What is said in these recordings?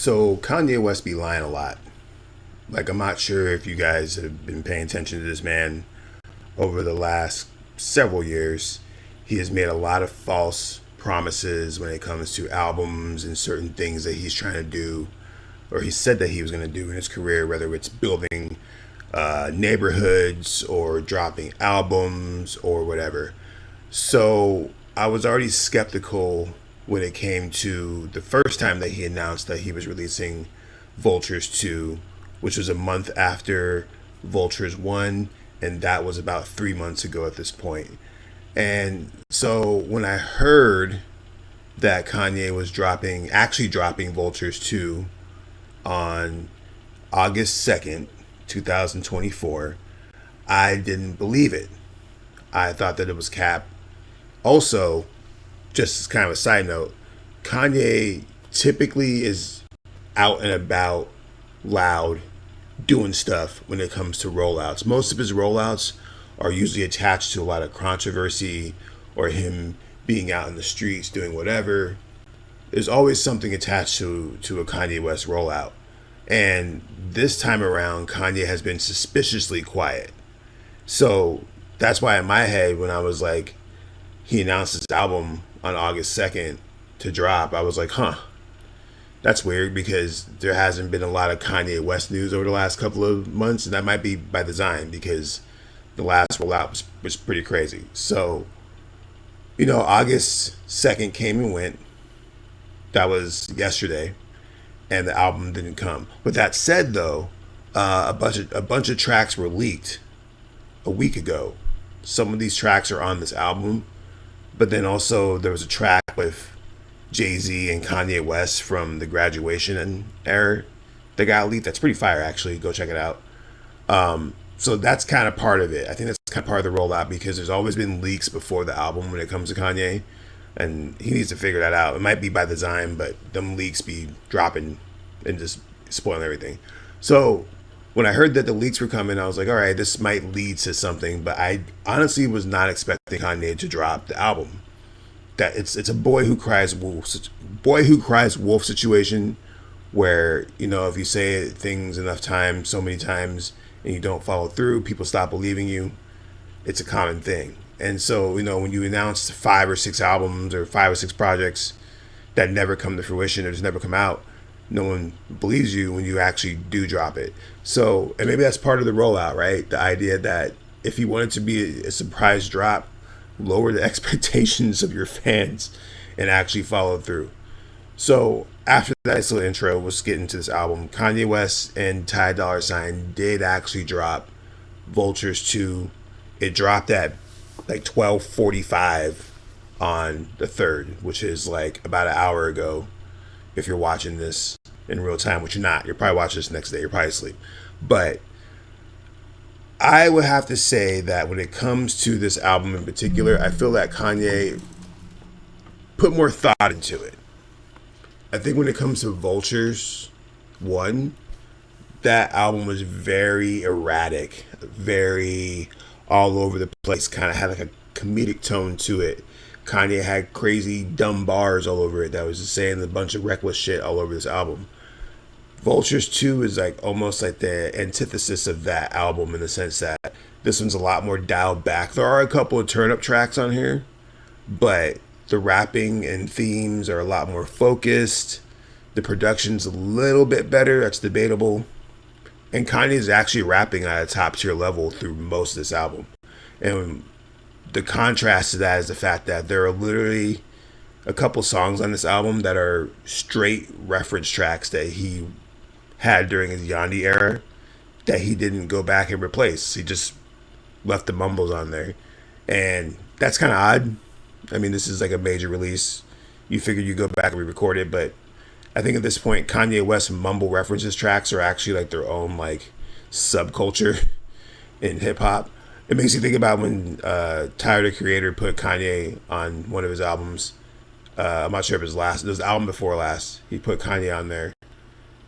So Kanye West be lying a lot. Like, I'm not sure if you guys have been paying attention to this man over the last several years. He has made a lot of false promises when it comes to albums and certain things that he's trying to do, or he said that he was going to do in his career, whether it's building neighborhoods or dropping albums or whatever. So I was already skeptical when it came to the first time that he announced that he was releasing Vultures 2, which was a month after Vultures 1, and that was about 3 months ago at this point. And so when I heard that Kanye was actually dropping Vultures 2 on August 2nd, 2024, I didn't believe it. I thought that it was cap. Also, just as kind of a side note, Kanye typically is out and about, loud, doing stuff when it comes to rollouts. Most of his rollouts are usually attached to a lot of controversy or him being out in the streets doing whatever. There's always something attached to a Kanye West rollout. And this time around, Kanye has been suspiciously quiet. So that's why in my head, when I was like, he announced his album on August 2nd to drop, I was like, huh, that's weird because there hasn't been a lot of Kanye West news over the last couple of months. And that might be by design because the last rollout was pretty crazy. So, August 2nd came and went. That was yesterday. And the album didn't come. With that said, though, a bunch of tracks were leaked a week ago. Some of these tracks are on this album, but then also there was a track with Jay-Z and Kanye West from the Graduation era that got leaked. That's pretty fire, actually. Go check it out. So that's kind of part of it. I think that's kind of part of the rollout because there's always been leaks before the album when it comes to Kanye. And he needs to figure that out. It might be by design, but them leaks be dropping and just spoiling everything. So when I heard that the leaks were coming, I was like, all right, this might lead to something. But I honestly was not expecting Kanye to drop the album. That it's a boy who cries wolf situation where, if you say things enough times, so many times, and you don't follow through, people stop believing you. It's a common thing. And so, when you announce 5 or 6 albums or 5 or 6 projects that never come to fruition or just never come out, no one believes you when you actually do drop it. So, and maybe that's part of the rollout, right? The idea that if you want it to be a surprise drop, lower the expectations of your fans and actually follow through. So, after that nice little intro, let's get into this album. Kanye West and Dolla Sign did actually drop Vultures 2. It dropped at like 12:45 on the 3rd, which is like about an hour ago. If you're watching this in real time, which you're not, you're probably watching this next day. You're probably asleep. But I would have to say that when it comes to this album in particular, I feel that Kanye put more thought into it. I think when it comes to Vultures 1, that album was very erratic, very all over the place, kind of had like a comedic tone to it. Kanye had crazy dumb bars all over it that was just saying a bunch of reckless shit all over this album. Vultures 2 is like almost like the antithesis of that album in the sense that this one's a lot more dialed back. There are a couple of turn up tracks on here, but the rapping and themes are a lot more focused. The production's a little bit better, that's debatable. And Kanye's actually rapping at a top tier level through most of this album. And the contrast to that is the fact that there are literally a couple songs on this album that are straight reference tracks that he had during his Yandi era that he didn't go back and replace. He just left the mumbles on there. And that's kind of odd. I mean, this is like a major release. You figure you go back and re-record it, but I think at this point, Kanye West mumble references tracks are actually like their own like subculture in hip hop. It makes you think about when Tyler the Creator put Kanye on one of his albums. I'm not sure if it was the album before last. He put Kanye on there,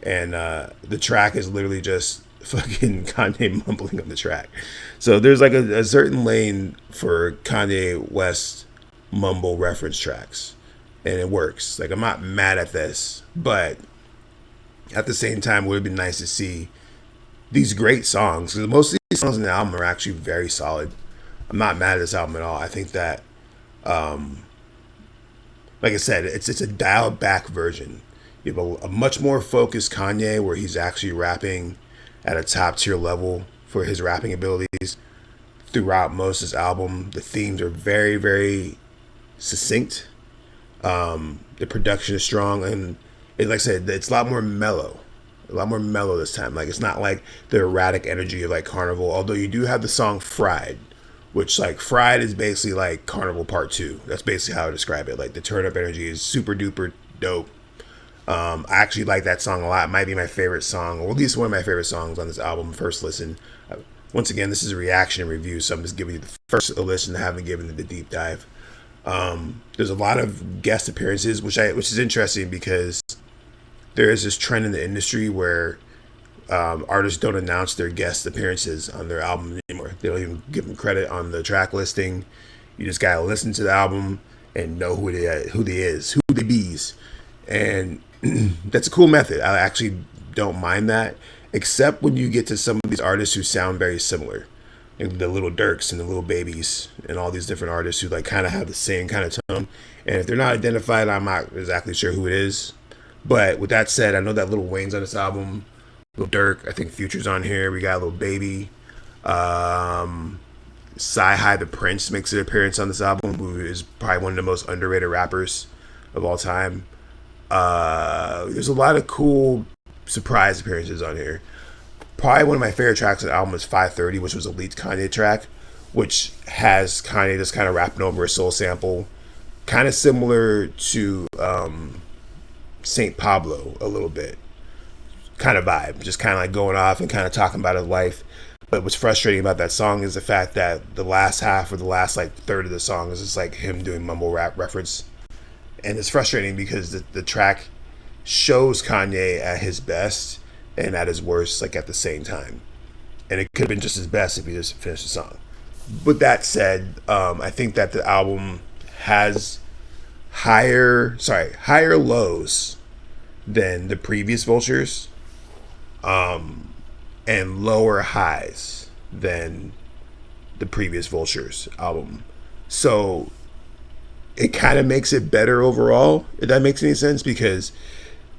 and the track is literally just fucking Kanye mumbling on the track. So there's like a certain lane for Kanye West mumble reference tracks, and it works. Like, I'm not mad at this, but At the same time, it would have been nice to see these great songs. 'Cause most of these songs in the album are actually very solid. I'm not mad at this album at all. I think that, like I said, it's a dialed back version. You have a much more focused Kanye where he's actually rapping at a top tier level for his rapping abilities throughout most of this album. The themes are very, very succinct. The production is strong, and like I said, it's a lot more mellow. A lot more mellow this time. Like, it's not like the erratic energy of like Carnival. Although you do have the song Fried, which, like, Fried is basically like Carnival Part 2. That's basically how I describe it. Like, the turn up energy is super duper dope. I actually like that song a lot. It might be my favorite song, or at least one of my favorite songs on this album. First listen. Once again, this is a reaction review, so I'm just giving you the first listen. I haven't given it the deep dive. There's a lot of guest appearances, which is interesting because there is this trend in the industry where artists don't announce their guest appearances on their album anymore. They don't even give them credit on the track listing. You just gotta listen to the album and know who they bees, and that's a cool method. I actually don't mind that, except when you get to some of these artists who sound very similar, like the Little Dirks and the Little Babies and all these different artists who like kind of have the same kind of tone. And if they're not identified, I'm not exactly sure who it is. But with that said, I know that Lil Wayne's on this album. Lil Durk, I think Future's on here. We got Lil Baby. Sci-Hi the Prince makes an appearance on this album, who is probably one of the most underrated rappers of all time. There's a lot of cool surprise appearances on here. Probably one of my favorite tracks on the album is 530, which was a leaked Kanye track, which has Kanye just kind of rapping over a soul sample, kind of similar to Saint Pablo a little bit, kind of vibe, just kind of like going off and kind of talking about his life. But what's frustrating about that song is the fact that the last half or the last like third of the song is just like him doing mumble rap reference. And it's frustrating because the track shows Kanye at his best and at his worst, like at the same time. And it could have been just his best if he just finished the song. With that said, I think that the album has higher lows than the previous Vultures, and lower highs than the previous Vultures album. So it kind of makes it better overall, if that makes any sense, because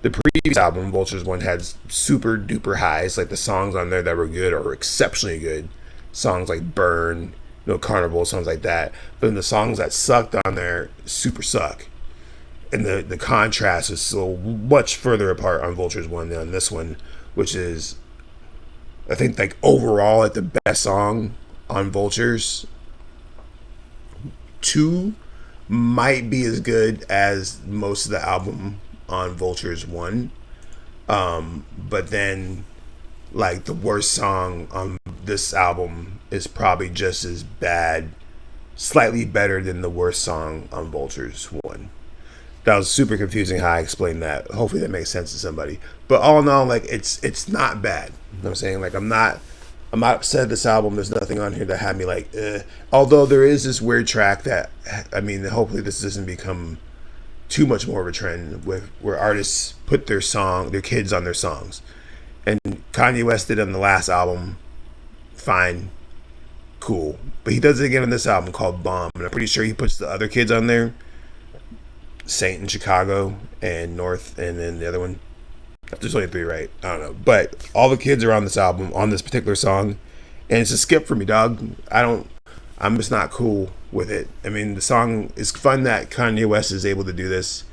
the previous album, Vultures 1, had super duper highs, like the songs on there that were good or exceptionally good. Songs like Burn, Carnival, songs like that. But then the songs that sucked on there super suck. And the contrast is so much further apart on Vultures 1 than on this one, which is, I think, like overall, like the best song on Vultures 2 might be as good as most of the album on Vultures 1. But then, like, the worst song on this album is probably just as bad, slightly better than the worst song on Vultures 1. That was super confusing how I explained that. Hopefully that makes sense to somebody. But all in all, like, it's not bad. You know what I'm saying? Like, I'm not upset at this album. There's nothing on here that had me like, eh. Although there is this weird track that, I mean, hopefully this doesn't become too much more of a trend where artists put their kids on their songs. And Kanye West did it on the last album. Fine. Cool. But he does it again on this album called Bomb. And I'm pretty sure he puts the other kids on there. Saint in Chicago and North, and then the other one. There's only 3, right? I don't know. But all the kids are on this album, on this particular song. And it's a skip for me, dog. I'm just not cool with it. I mean, the song is fun that Kanye West is able to do this.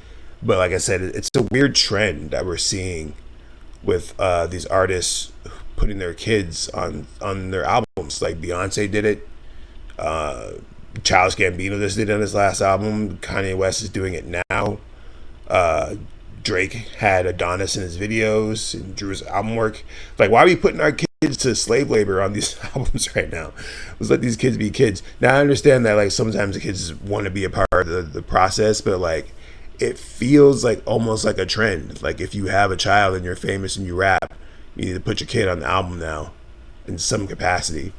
But like I said, it's a weird trend that we're seeing with these artists putting their kids on their albums. Like Beyonce did it. Childish Gambino just did it on his last album. Kanye West is doing it now. Drake had Adonis in his videos and Drew's album work. Like, why are we putting our kids to slave labor on these albums right now? Let's let these kids be kids. Now, I understand that, like, sometimes the kids want to be a part of the process, but, like, it feels like almost like a trend. Like, if you have a child and you're famous and you rap, you need to put your kid on the album now in some capacity.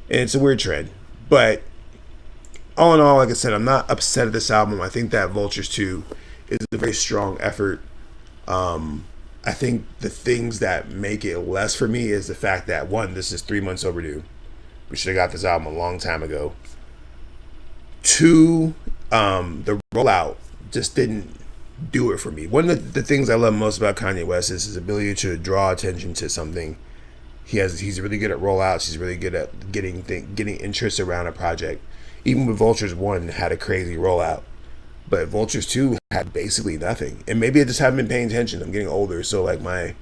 And it's a weird trend. But all in all, like I said, I'm not upset at this album. I think that Vultures 2 is a very strong effort. I think the things that make it less for me is the fact that one, this is 3 months overdue. We should have got this album a long time ago. Two, the rollout just didn't do it for me. One of the things I love most about Kanye West is his ability to draw attention to something. He's really good at rollouts. He's really good at getting interest around a project. Even with Vultures One had a crazy rollout, but Vultures Two had basically nothing. And maybe I just haven't been paying attention. I'm getting older, so like my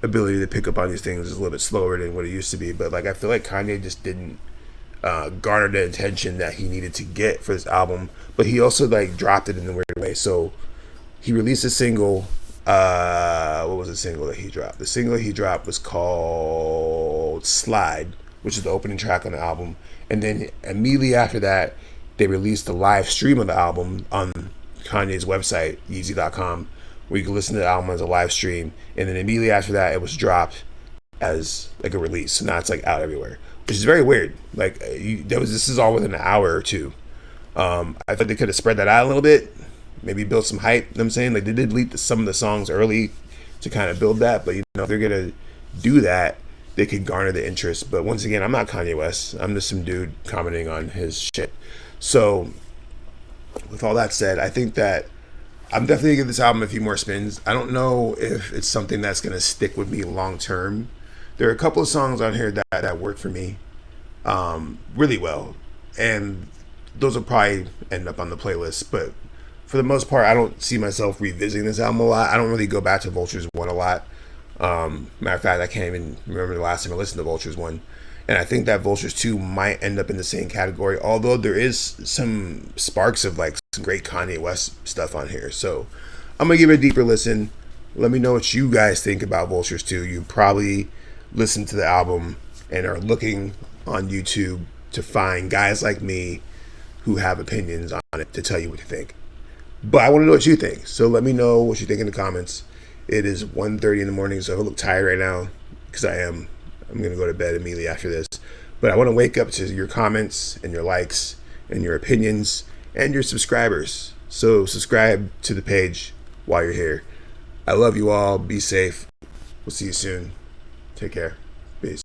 ability to pick up on these things is a little bit slower than what it used to be. But like I feel like Kanye just didn't garner the attention that he needed to get for this album. But he also like dropped it in a weird way. So he released a single. What was the single that he dropped? The single he dropped was called Slide, which is the opening track on the album. And then immediately after that, they released the live stream of the album on Kanye's website, Yeezy.com, where you can listen to the album as a live stream. And then immediately after that, it was dropped as like a release. So now it's like out everywhere, which is very weird. Like this is all within an hour or two. I thought they could have spread that out a little bit, maybe build some hype. You know what I'm saying? Like they did leak some of the songs early to kind of build that, but you know, if they're gonna do that, they could garner the interest. But once again, I'm not Kanye West. I'm just some dude commenting on his shit. So with all that said, I think that I'm definitely gonna give this album a few more spins. I don't know if it's something that's gonna stick with me long term. There are a couple of songs on here that work for me really well, and those will probably end up on the playlist. But for the most part, I don't see myself revisiting this album a lot. I don't really go back to Vultures One a lot. Matter of fact, I can't even remember the last time I listened to Vultures One. And I think that Vultures 2 might end up in the same category, although there is some sparks of like some great Kanye West stuff on here. So I'm going to give it a deeper listen. Let me know what you guys think about Vultures 2. You probably listened to the album and are looking on YouTube to find guys like me who have opinions on it to tell you what you think. But I want to know what you think. So let me know what you think in the comments. It is 1:30 in the morning, so I look tired right now because I am. I'm going to go to bed immediately after this. But I want to wake up to your comments and your likes and your opinions and your subscribers. So subscribe to the page while you're here. I love you all. Be safe. We'll see you soon. Take care. Peace.